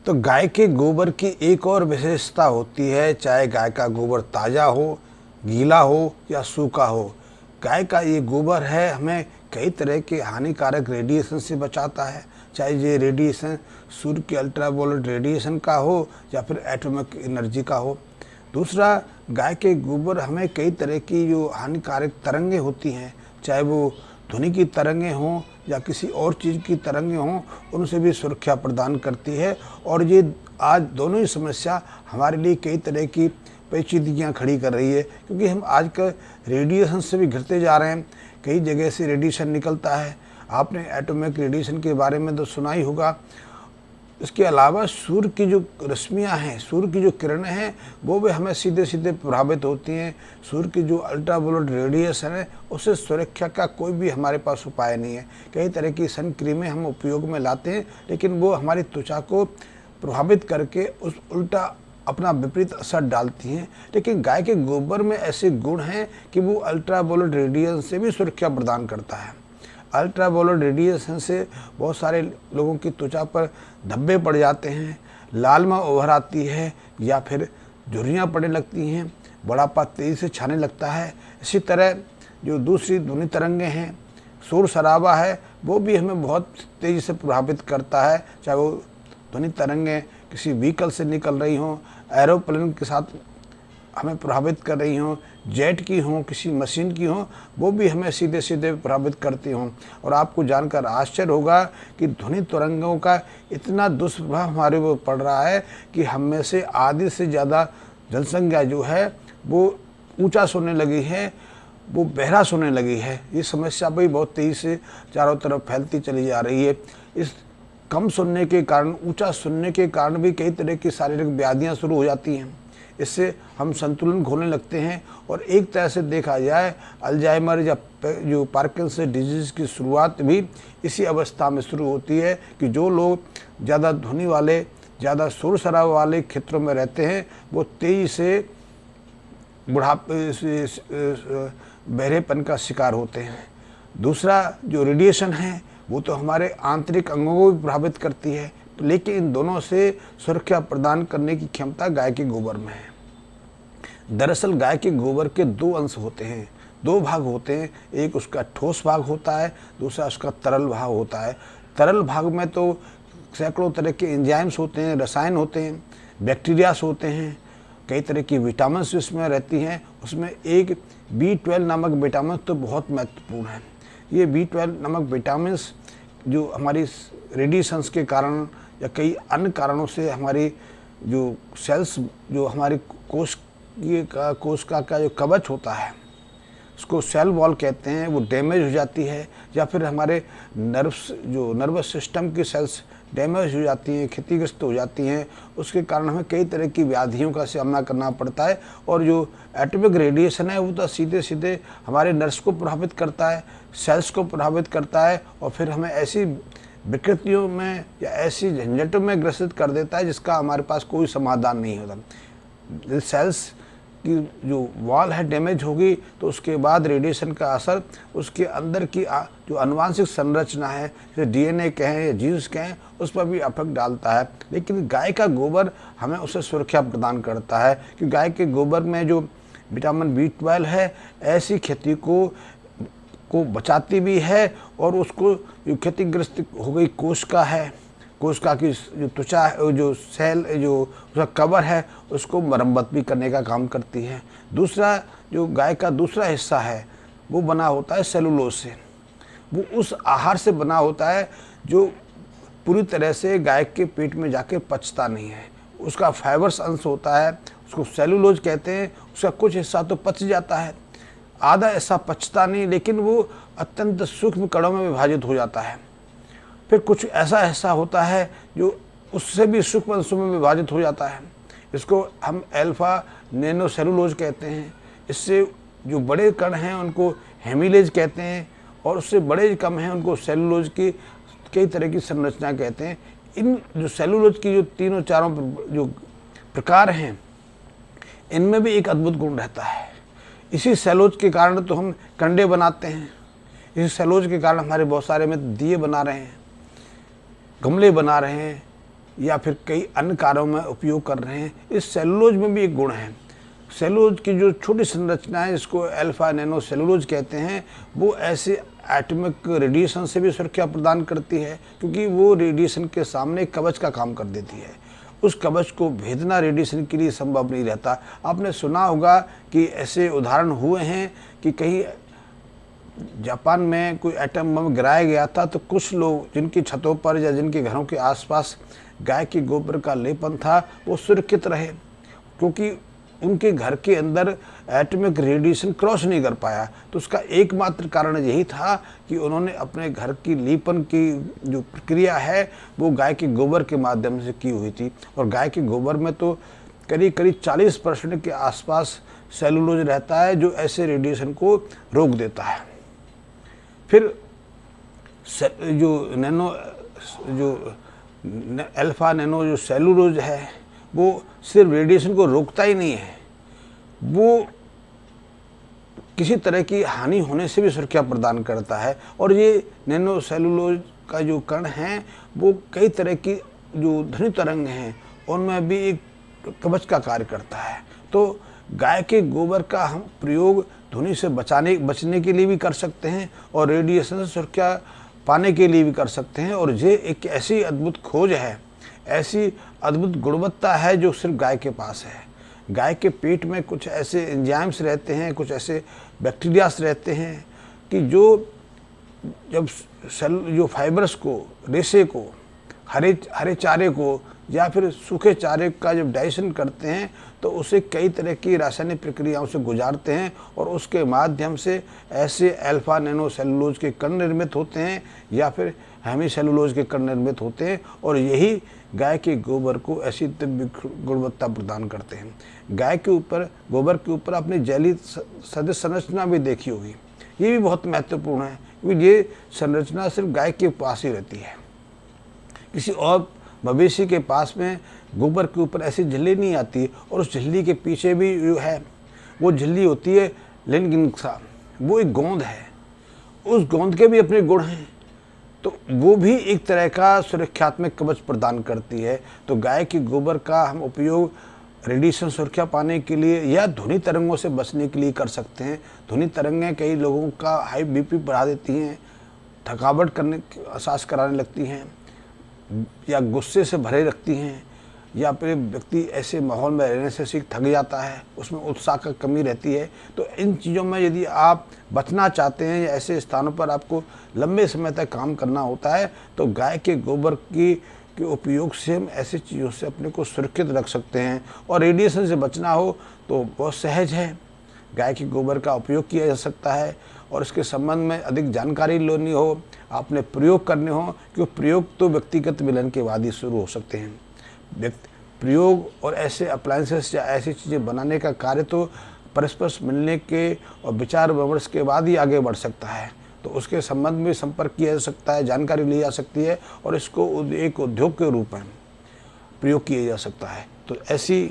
तो गाय के गोबर की एक और विशेषता होती है, चाहे गाय का गोबर ताज़ा हो, गीला हो या सूखा हो, गाय का ये गोबर है हमें कई तरह के हानिकारक रेडिएशन से बचाता है। चाहे ये रेडिएशन सूर्य के अल्ट्रावायलेट रेडिएशन का हो या फिर एटॉमिक एनर्जी का हो। दूसरा, गाय के गोबर हमें कई तरह की जो हानिकारक तरंगें होती हैं, चाहे वो ध्वनि की तरंगें हों या किसी और चीज़ की तरंगें हों, उनसे भी सुरक्षा प्रदान करती है। और ये आज दोनों ही समस्या हमारे लिए कई तरह की पेचीदगियाँ खड़ी कर रही है, क्योंकि हम आज का रेडिएशन से भी घिरते जा रहे हैं। कई जगह से रेडिएशन निकलता है, आपने एटॉमिक रेडिएशन के बारे में तो सुना ही होगा। इसके अलावा सूर्य की जो रश्मियाँ हैं, सूर्य की जो किरणें हैं, वो भी हमें सीधे सीधे प्रभावित होती हैं। सूर्य की जो अल्ट्रावायलेट रेडिएशन है, उससे सुरक्षा का कोई भी हमारे पास उपाय नहीं है। कई तरह की सन क्रीमें हम उपयोग में लाते हैं, लेकिन वो हमारी त्वचा को प्रभावित करके उस उल्टा अपना विपरीत असर डालती हैं। लेकिन गाय के गोबर में ऐसे गुण हैं कि वो अल्ट्रावायलेट रेडिएशन से भी सुरक्षा प्रदान करता है। अल्ट्रावायलेट रेडिएशन से बहुत सारे लोगों की त्वचा पर धब्बे पड़ जाते हैं, लालिमा उभर आती है या फिर झुर्रियाँ पड़ने लगती हैं, बुढ़ापा तेज़ी से छाने लगता है। इसी तरह जो दूसरी ध्वनि तरंगें हैं, शोर शराबा है, वो भी हमें बहुत तेज़ी से प्रभावित करता है। चाहे वो ध्वनि तरंगें किसी व्हीकल से निकल रही हों, एरोप्लेन के साथ हमें प्रभावित कर रही हों, जेट की हों, किसी मशीन की हों, वो भी हमें सीधे सीधे प्रभावित करती हों। और आपको जानकर आश्चर्य होगा कि ध्वनि तरंगों का इतना दुष्प्रभाव हमारे ऊपर पड़ रहा है कि हम में से आधी से ज़्यादा जनसंख्या जो है वो ऊंचा सुनने लगी है, वो बहरा सुनने लगी है। ये समस्या भी बहुत तेज़ी से चारों तरफ फैलती चली जा रही है। इस कम सुनने के कारण, ऊंचा सुनने के कारण भी कई तरह की शारीरिक व्याधियाँ शुरू हो जाती हैं। इससे हम संतुलन खोने लगते हैं और एक तरह से देखा जाए अल्जाइमर या जो पार्किंसन डिजीज़ की शुरुआत भी इसी अवस्था में शुरू होती है कि जो लोग ज़्यादा ध्वनि वाले, ज़्यादा शोर शराबा वाले क्षेत्रों में रहते हैं, वो तेज़ी से बुढ़ापे बहरेपन का शिकार होते हैं। दूसरा, जो रेडिएशन है वो तो हमारे आंतरिक अंगों को भी प्रभावित करती है, लेकिन इन दोनों से सुरक्षा प्रदान करने की क्षमता गाय के गोबर में है। दरअसल गाय के गोबर के दो अंश होते हैं, दो भाग होते हैं। एक उसका ठोस भाग होता है, दूसरा उसका तरल भाग होता है। तरल भाग में तो सैकड़ों तरह के एंजाइम्स होते हैं, रसायन होते हैं, बैक्टीरियास होते हैं, कई तरह की विटामिन इसमें रहती हैं। उसमें एक B12 नामक विटामिन तो बहुत महत्वपूर्ण है। ये B12 नामक विटामिन जो हमारी रेडिएशंस के कारण या कई अन्य कारणों से हमारी जो सेल्स, जो हमारी कोशिका का जो कवच होता है, उसको सेल वॉल कहते हैं, वो डैमेज हो जाती है। या फिर हमारे नर्वस सिस्टम की सेल्स डैमेज हो जाती हैं, क्षतिग्रस्त हो जाती हैं। उसके कारण हमें कई तरह की व्याधियों का सामना करना पड़ता है। और जो एटॉमिक रेडिएशन है वो तो सीधे सीधे हमारे नर्व्स को प्रभावित करता है, सेल्स को प्रभावित करता है, और फिर हमें ऐसी विकृतियों में या ऐसी झंझटों में ग्रसित कर देता है जिसका हमारे पास कोई समाधान नहीं होता। सेल्स की जो वॉल है डैमेज होगी तो उसके बाद रेडिएशन का असर उसके अंदर की जो आनुवांशिक संरचना है, जैसे DNA कहें या जीन्स कहें, उस पर भी इफेक्ट डालता है। लेकिन गाय का गोबर हमें उसे सुरक्षा प्रदान करता है कि गाय के गोबर में जो विटामिन B12 है, ऐसी क्षति को बचाती भी है। और उसको जो क्षतिग्रस्त हो गई कोशिका है, कोशिका की जो त्वचा है, जो सेल, जो उसका कवर है, उसको मरम्मत भी करने का काम करती है। दूसरा, जो गाय का दूसरा हिस्सा है वो बना होता है सेलुलोज से। वो उस आहार से बना होता है जो पूरी तरह से गाय के पेट में जाके पचता नहीं है। उसका फाइबर्स अंश होता है, उसको सेलुलोज कहते हैं। उसका कुछ हिस्सा तो पच जाता है, आधा हिस्सा पचता नहीं, लेकिन वो अत्यंत सूक्ष्म कणों में विभाजित हो जाता है। फिर कुछ ऐसा हिस्सा होता है जो उससे भी सूक्ष्म अंशों में विभाजित हो जाता है। इसको हम अल्फा नैनो सेलुलोज कहते हैं। इससे जो बड़े कण हैं उनको हेमिलेज कहते हैं, और उससे बड़े कम हैं उनको सेलुलोज की कई तरह की संरचना कहते हैं। इन जो सेलुलोज की जो तीनों चारों जो प्रकार हैं, इनमें भी एक अद्भुत गुण रहता है। इसी सेलुलोज के कारण तो हम कंडे बनाते हैं, इसी सेलुलोज के कारण हमारे बहुत सारे में दिए बना रहे हैं, गमले बना रहे हैं, या फिर कई अन्य कार्यों में उपयोग कर रहे हैं। इस सेलुलोज में भी एक गुण है। सेलुलोज की जो छोटी संरचना है, जिसको अल्फा नैनो सेलुलोज कहते हैं, वो ऐसे एटॉमिक रेडिएशन से भी सुरक्षा प्रदान करती है, क्योंकि वो रेडिएशन के सामने कवच का काम कर देती है। उस कवच को भेदना रेडिएशन के लिए संभव नहीं रहता। आपने सुना होगा कि ऐसे उदाहरण हुए हैं कि कहीं जापान में कोई एटम बम गिराया गया था, तो कुछ लोग जिनकी छतों पर या जिनके घरों के आसपास गाय के गोबर का लेपन था, वो सुरक्षित रहे, क्योंकि उनके घर के अंदर एटॉमिक रेडिएशन क्रॉस नहीं कर पाया। तो उसका एकमात्र कारण यही था कि उन्होंने अपने घर की लीपन की जो प्रक्रिया है वो गाय के गोबर के माध्यम से की हुई थी। और गाय के गोबर में तो करीब करीब 40% के आसपास सेलुलोज रहता है, जो ऐसे रेडिएशन को रोक देता है। फिर जो अल्फा नैनो जो सेलुलोज है, वो सिर्फ रेडिएशन को रोकता ही नहीं है, वो किसी तरह की हानि होने से भी सुरक्षा प्रदान करता है। और ये नैनो सेलुलोज का जो कण है, वो कई तरह की जो ध्वनि तरंग हैं उनमें भी एक कवच का कार्य करता है। तो गाय के गोबर का हम प्रयोग ध्वनि से बचने के लिए भी कर सकते हैं और रेडिएशन से सुरक्षा पाने के लिए भी कर सकते हैं। और ये एक ऐसी अद्भुत खोज है, ऐसी अद्भुत गुणवत्ता है जो सिर्फ गाय के पास है। गाय के पेट में कुछ ऐसे एंजाइम्स रहते हैं, कुछ ऐसे बैक्टीरियास रहते हैं कि जब जो फाइबर्स को, रेशे को, हरे चारे को या फिर सूखे चारे का जब डाइजेशन करते हैं, तो उसे कई तरह की रासायनिक प्रक्रियाओं से गुजारते हैं और उसके माध्यम से ऐसे अल्फा नैनो सेलुलोज के कण निर्मित होते हैं या फिर हेमी सेलुलोज के कण निर्मित होते हैं। और यही गाय के गोबर को ऐसी दिव्य गुणवत्ता प्रदान करते हैं। गाय के ऊपर, गोबर के ऊपर आपने जैली सदृश संरचना भी देखी होगी। ये भी बहुत महत्वपूर्ण है, क्योंकि ये संरचना सिर्फ गाय के पास ही रहती है। किसी और मवेशी के पास में गोबर के ऊपर ऐसी झिल्ली नहीं आती। और उस झिल्ली के पीछे भी जो है, वो झिल्ली होती है लिनगिंग्सा, वो एक गोंद है। उस गोंद के भी अपने गुण हैं, तो वो भी एक तरह का सुरक्षात्मक कवच प्रदान करती है। तो गाय के गोबर का हम उपयोग रेडिएशन सुरक्षा पाने के लिए या ध्वनि तरंगों से बचने के लिए कर सकते हैं। ध्वनि तरंगें कई लोगों का हाई बीपी बढ़ा देती हैं, थकावट करने एहसास कराने लगती हैं, या गुस्से से भरे रखती हैं, या फिर व्यक्ति ऐसे माहौल में रहने से थक जाता है, उसमें उत्साह का कमी रहती है। तो इन चीज़ों में यदि आप बचना चाहते हैं या ऐसे स्थानों पर आपको लंबे समय तक काम करना होता है, तो गाय के गोबर के उपयोग से हम ऐसी चीज़ों से अपने को सुरक्षित रख सकते हैं। और रेडिएशन से बचना हो तो बहुत सहज है, गाय के गोबर का उपयोग किया जा सकता है। और इसके संबंध में अधिक जानकारी लेनी हो, आपने प्रयोग करने हो, क्योंकि प्रयोग तो व्यक्तिगत मिलन के बाद ही शुरू हो सकते हैं। प्रयोग और ऐसे अप्लायंसेस या ऐसी चीज़ें बनाने का कार्य तो परस्पर मिलने के और विचार विमर्श के बाद ही आगे बढ़ सकता है। तो उसके संबंध में संपर्क किया जा सकता है, जानकारी ली जा सकती है और इसको एक उद्योग के रूप में प्रयोग किया जा सकता है। तो ऐसी